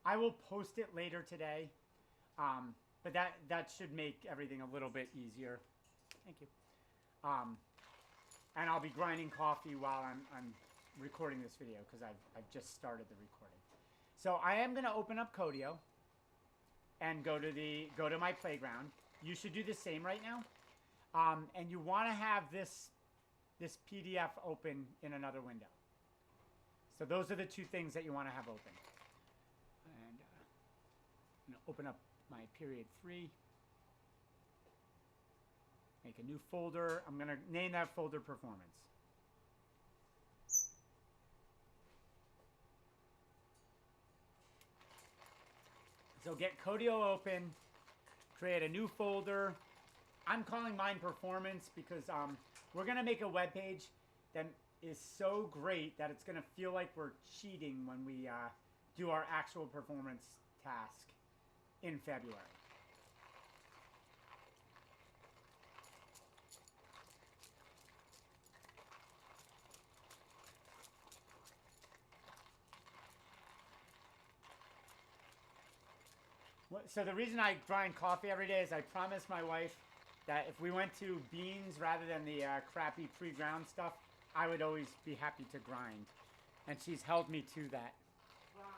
I will post it later today, but that should make everything a little bit easier. Thank you. Um, and I'll be grinding coffee while I'm recording this video because I've just started the recording. So I am going to open up Codio and go to my playground. You should do the same right now. And you want to have this PDF open in another window. So those are the two things that you want to have open. And I'm going to open up my period 3. Make a new folder. I'm going to name that folder performance. So get Codio open, create a new folder. I'm calling mine performance because we're going to make a web page that is so great that it's going to feel like we're cheating when we do our actual performance task in February. So the reason I grind coffee every day is I promised my wife that if we went to beans rather than the crappy pre-ground stuff, I would always be happy to grind. And she's held me to that. Grind.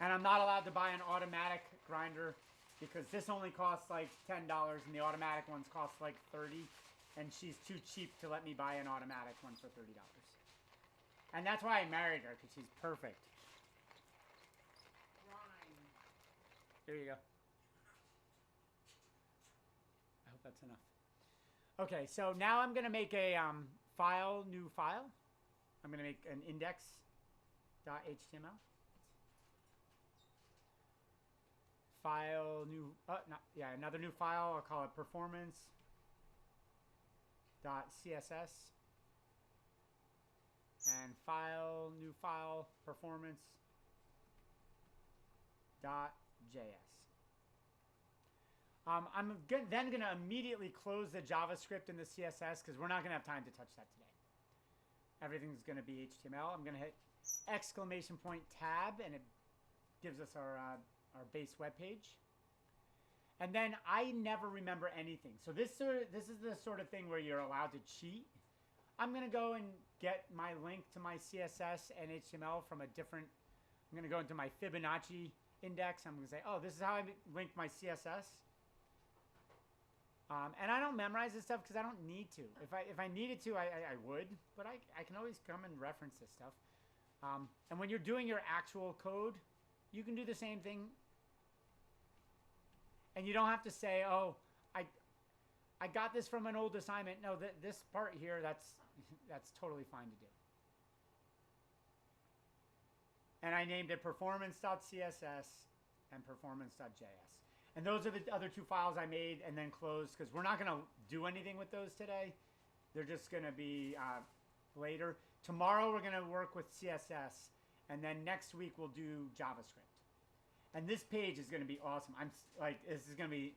And I'm not allowed to buy an automatic grinder because this only costs like $10 and the automatic ones cost like $30. And she's too cheap to let me buy an automatic one for $30. And that's why I married her, because she's perfect. Here you go. I hope that's enough. Okay, so now I'm going to make a new file. I'm going to make an index.html. File, another new file. I'll call it performance.css. And file, new file, performance.js. I'm then going to immediately close the JavaScript and the CSS because we're not going to have time to touch that today. Everything's going to be HTML. I'm going to hit exclamation point tab, and it gives us our base web page. And then I never remember anything. So this is the sort of thing where you're allowed to cheat. I'm going to go and get my link to my CSS and HTML from a different. I'm going to go into my Fibonacci index. I'm going to say, oh, this is how I linked my CSS. And I don't memorize this stuff because I don't need to. If I needed to, I would. But I can always come and reference this stuff. And when you're doing your actual code, you can do the same thing. And you don't have to say, oh, I got this from an old assignment. No, this part here, that's totally fine to do. And I named it performance.css and performance.js. And those are the other two files I made and then closed because we're not going to do anything with those today. They're just going to be later. Tomorrow we're going to work with CSS. And then next week we'll do JavaScript. And this page is going to be awesome. This is going to be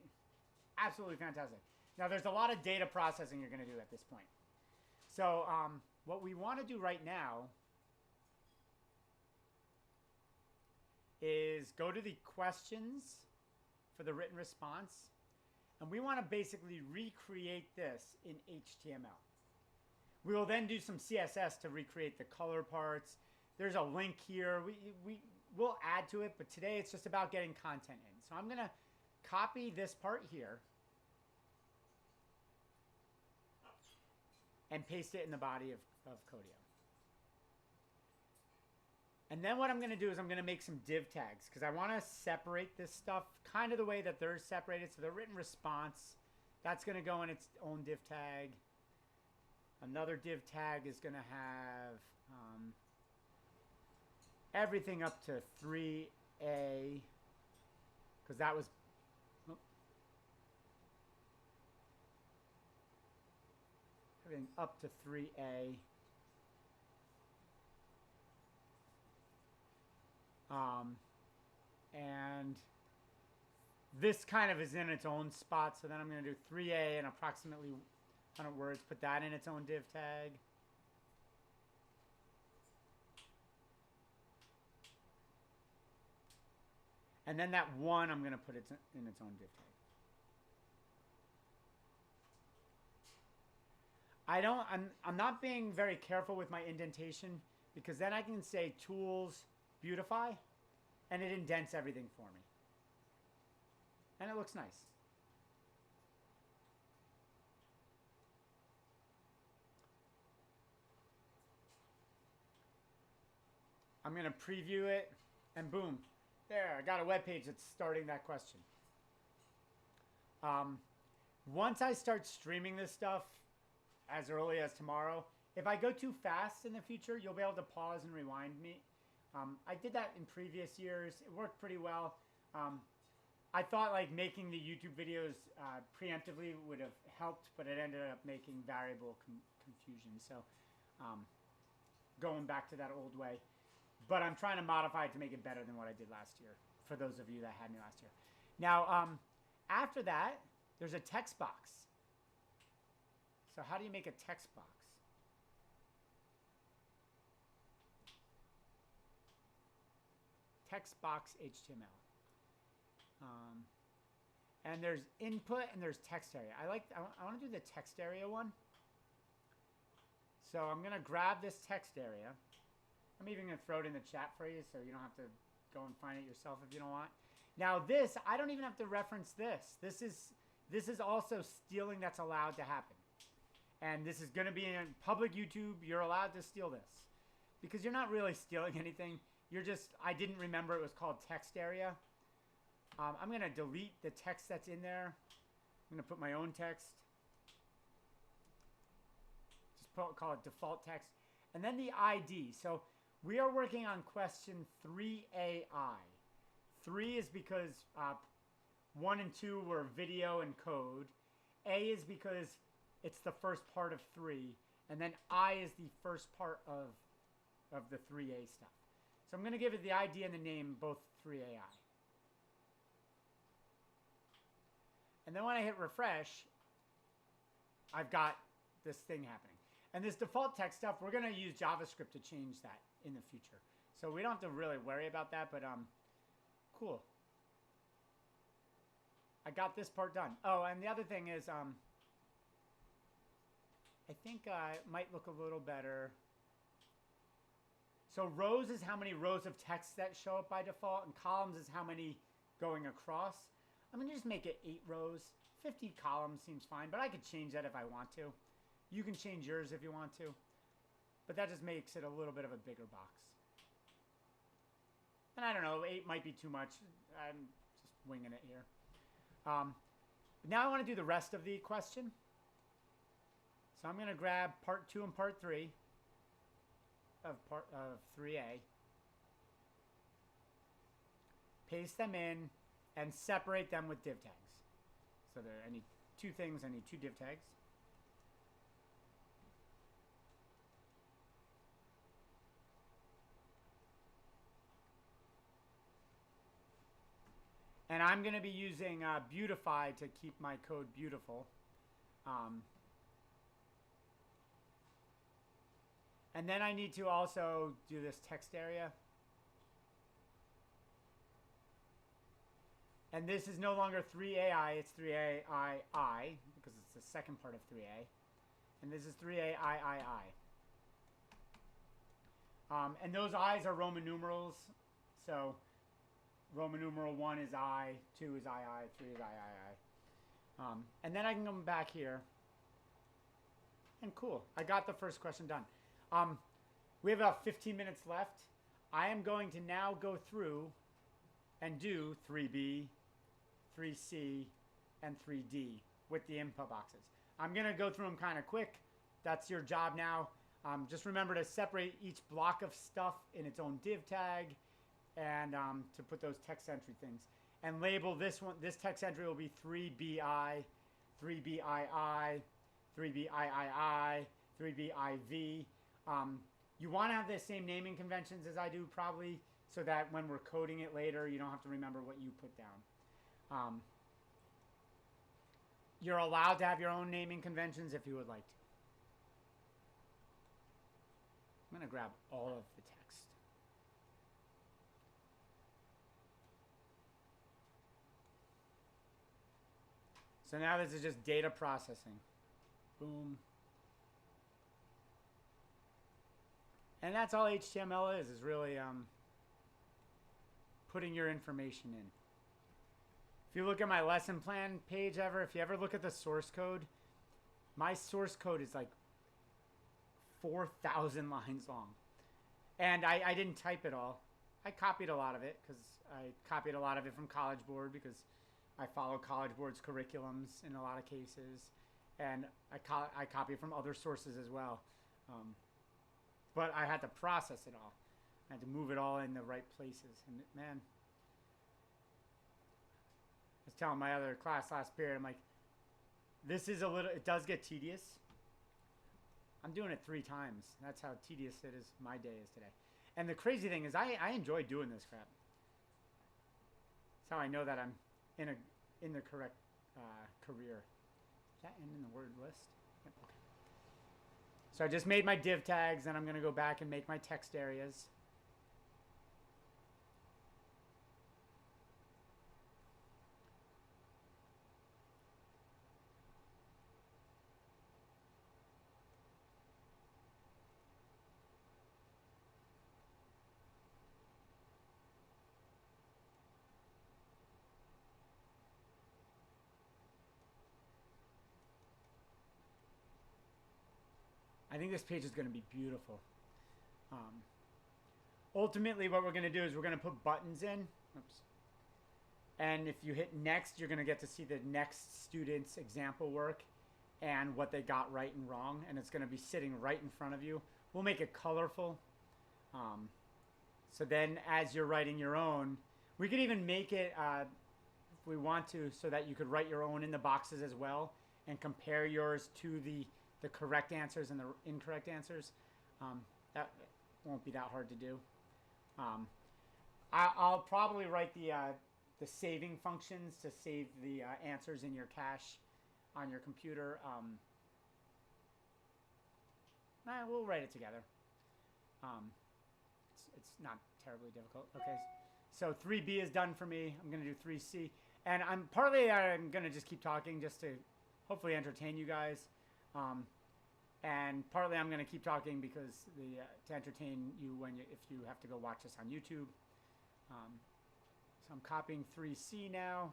absolutely fantastic. Now, there's a lot of data processing you're going to do at this point. So what we want to do right now is go to the questions for the written response. And we want to basically recreate this in HTML. We will then do some CSS to recreate the color parts. There's a link here. We'll add to it, but today it's just about getting content in. So I'm going to copy this part here and paste it in the body of Codio. And then what I'm going to do is I'm going to make some div tags because I want to separate this stuff kind of the way that they're separated. So the written response, that's going to go in its own div tag. Another div tag is going to have everything up to 3A because that was everything up to 3A. And this kind of is in its own spot. So then I'm going to do 3A and approximately 100 words. Put that in its own div tag. And then that 1, I'm going to put it in its own div tag. I'm not being very careful with my indentation because then I can say tools, beautify, and it indents everything for me. And it looks nice. I'm going to preview it, and boom. There, I got a web page that's starting that question. Once I start streaming this stuff as early as tomorrow, if I go too fast in the future, you'll be able to pause and rewind me. I did that in previous years. It worked pretty well. I thought like making the YouTube videos preemptively would have helped, but it ended up making variable confusion. So going back to that old way. But I'm trying to modify it to make it better than what I did last year, for those of you that had me last year. Now, after that, there's a text box. So how do you make a text box? Text box HTML. And there's input and there's text area. I want to do the text area one. So I'm going to grab this text area. I'm even going to throw it in the chat for you so you don't have to go and find it yourself if you don't want. Now this, I don't even have to reference this. This is also stealing that's allowed to happen. And this is going to be in public YouTube. You're allowed to steal this. Because you're not really stealing anything. You're just, I didn't remember it was called text area. I'm going to delete the text that's in there. I'm going to put my own text. Just call it default text. And then the ID. So we are working on question 3AI. 3 is because 1 and 2 were video and code. A is because it's the first part of 3. And then I is the first part of the 3A stuff. So I'm going to give it the ID and the name, both 3AI. And then when I hit refresh, I've got this thing happening. And this default text stuff, we're going to use JavaScript to change that in the future. So we don't have to really worry about that, but cool. I got this part done. Oh, and the other thing is, I think it might look a little better. So rows is how many rows of text that show up by default, and columns is how many going across. I'm going to just make it 8 rows. 50 columns seems fine, but I could change that if I want to. You can change yours if you want to. But that just makes it a little bit of a bigger box. And I don't know, 8 might be too much. I'm just winging it here. Now I want to do the rest of the question. So I'm going to grab part 2 and part 3 of 3A. Paste them in and separate them with div tags. So I need 2 things. I need 2 div tags. And I'm going to be using Beautify to keep my code beautiful. And then I need to also do this text area. And this is no longer 3AI, it's 3AII, because it's the second part of 3A. And this is 3AIII. And those I's are Roman numerals. So Roman numeral 1 is I, 2 is II, 3 is III. And then I can come back here. And cool, I got the first question done. We have about 15 minutes left. I am going to now go through and do 3B, 3C, and 3D with the input boxes. I'm going to go through them kind of quick. That's your job now. Just remember to separate each block of stuff in its own div tag and to put those text entry things. And label this one. This text entry will be 3BI, 3BII, 3BIII, 3BIV. You want to have the same naming conventions as I do probably so that when we're coding it later, you don't have to remember what you put down. You're allowed to have your own naming conventions if you would like to. I'm going to grab all of the text. So now this is just data processing. Boom. And that's all HTML is really putting your information in. If you look at my lesson plan page if you ever look at the source code, my source code is like 4,000 lines long. And I didn't type it all. I copied a lot of it because I copied a lot of it from College Board because I follow College Board's curriculums in a lot of cases. And I copy from other sources as well. But I had to process it all. I had to move it all in the right places. And man, I was telling my other class last period, I'm like, it does get tedious. I'm doing it 3 times. That's how tedious it is. My day is today. And the crazy thing is I enjoy doing this crap. That's how I know that I'm in the correct career. Is that in the word list? Yep, okay. So I just made my div tags, and I'm going to go back and make my text areas. I think this page is going to be beautiful. Ultimately, what we're going to do is we're going to put buttons in. Oops. And if you hit next, you're going to get to see the next student's example work and what they got right and wrong. And it's going to be sitting right in front of you. We'll make it colorful. So then as you're writing your own, we could even make it, if we want to, so that you could write your own in the boxes as well and compare yours to the correct answers and the incorrect answers. That won't be that hard to do. I'll probably write the saving functions to save the answers in your cache on your computer. We'll write it together. It's not terribly difficult. Okay, so 3B is done for me. I'm going to do 3C. And I'm going to just keep talking just to hopefully entertain you guys. And partly I'm going to keep talking because to entertain you if you have to go watch this on YouTube. So I'm copying 3C now.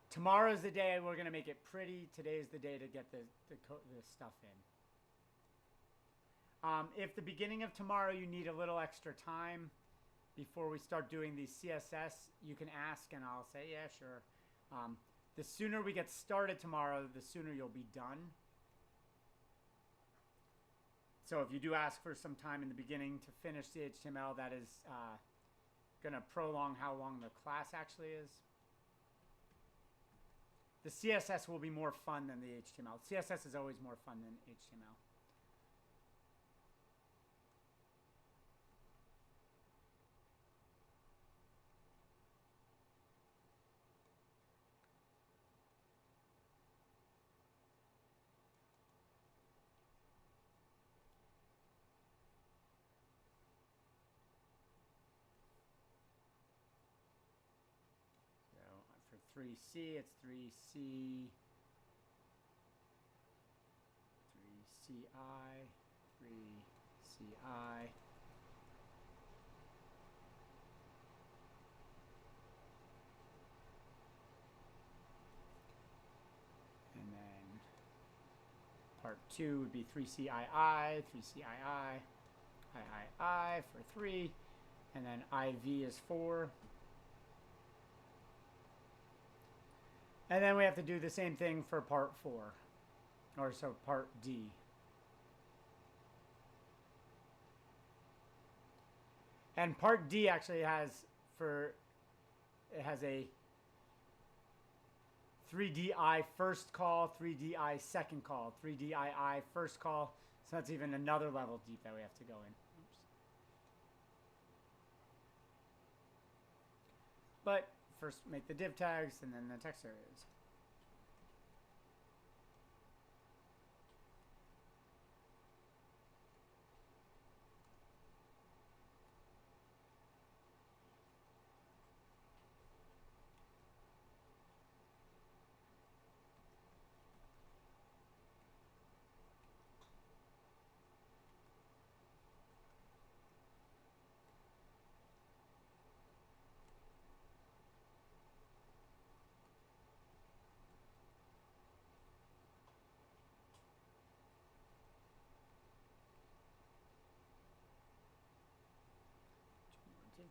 Tomorrow's the day we're going to make it pretty. Today's the day to get the stuff in. If the beginning of tomorrow you need a little extra time before we start doing the CSS, you can ask and I'll say, yeah, sure. The sooner we get started tomorrow, the sooner you'll be done. So if you do ask for some time in the beginning to finish the HTML, that is going to prolong how long the class actually is. The CSS will be more fun than the HTML. CSS is always more fun than HTML. For 3C, it's 3C, 3CI, 3CI. And then part 2 would be 3CII, 3CII, III for 3, and then IV is 4. And then we have to do the same thing for part 4, or so part D. And part D actually has a 3DI first call, 3DI second call, 3DII first call. So that's even another level deep that we have to go in. Oops. But first make the div tags and then the text areas.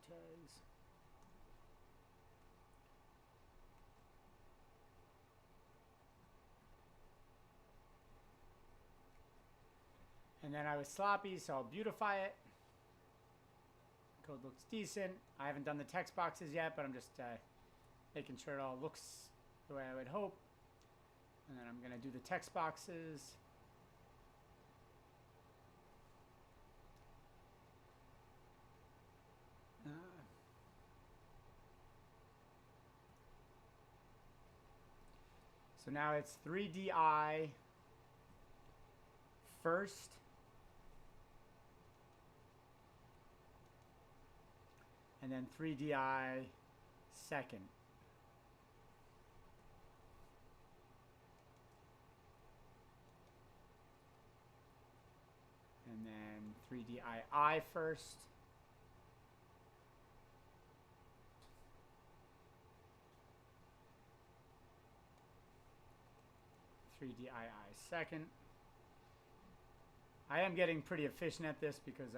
tags. And then I was sloppy, so I'll beautify it. Code looks decent. I haven't done the text boxes yet, but I'm just making sure it all looks the way I would hope. And then I'm going to do the text boxes. So now it's 3DI first. And then 3DI second. And then 3DI first. DII second. I am getting pretty efficient at this because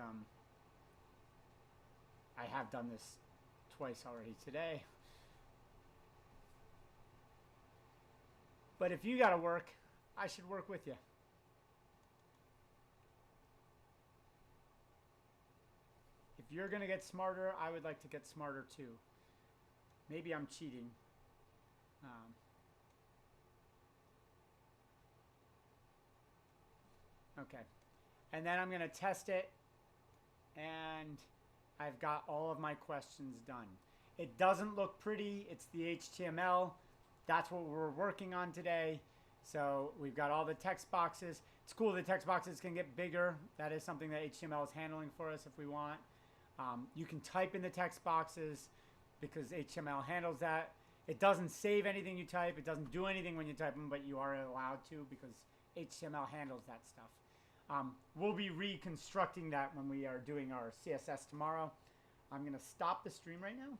I have done this twice already today. But if you gotta work, I should work with you. If you're gonna get smarter, I would like to get smarter too. Maybe I'm cheating. Okay. And then I'm going to test it, and I've got all of my questions done. It doesn't look pretty. It's the HTML. That's what we're working on today. So we've got all the text boxes. It's cool the text boxes can get bigger. That is something that HTML is handling for us if we want. You can type in the text boxes because HTML handles that. It doesn't save anything you type. It doesn't do anything when you type them, but you are allowed to because HTML handles that stuff. We'll be reconstructing that when we are doing our CSS tomorrow. I'm going to stop the stream right now.